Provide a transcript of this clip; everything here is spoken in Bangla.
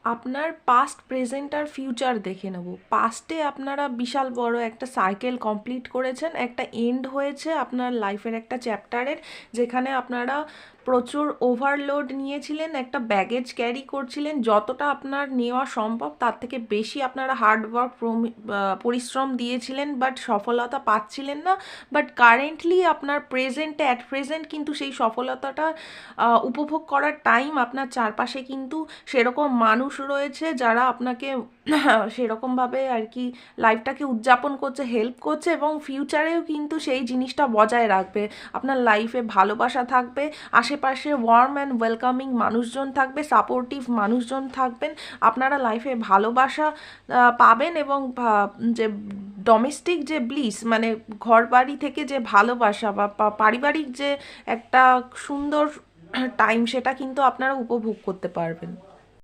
আপনার পাস্ট, প্রেজেন্ট আর ফিউচার দেখে নেব। পাস্টে আপনারা বিশাল বড় একটা সাইকেল কমপ্লিট করেছেন, একটা এন্ড হয়েছে আপনার লাইফের একটা চ্যাপ্টারের, যেখানে আপনারা প্রচুর ওভারলোড নিয়েছিলেন, একটা ব্যাগেজ ক্যারি করছিলেন, যতটা আপনার নেওয়া সম্ভব তার থেকে বেশি আপনারা হার্ডওয়ার্ক পরিশ্রম দিয়েছিলেন, বাট সফলতা পাচ্ছিলেন না। বাট কারেন্টলি আপনার প্রেজেন্টে, অ্যাট প্রেজেন্ট কিন্তু সেই সফলতাটা উপভোগ করার টাইম আপনার চারপাশে কিন্তু সেরকম মানুষ রয়েছে যারা আপনাকে সেরকমভাবে আর কি লাইফটাকে উদযাপন করছে, হেল্প করছে, এবং ফিউচারেও কিন্তু সেই জিনিসটা বজায় রাখবে। আপনার লাইফে ভালোবাসা থাকবে, আশেপাশে ওয়ার্ম অ্যান্ড ওয়েলকামিং মানুষজন থাকবে, সাপোর্টিভ মানুষজন থাকবেন, আপনারা লাইফে ভালোবাসা পাবেন, এবং যে ডোমেস্টিক যে ব্লিস, মানে ঘর বাড়ি থেকে যে ভালোবাসা বা পারিবারিক যে একটা সুন্দর টাইম, সেটা কিন্তু আপনারা উপভোগ করতে পারবেন।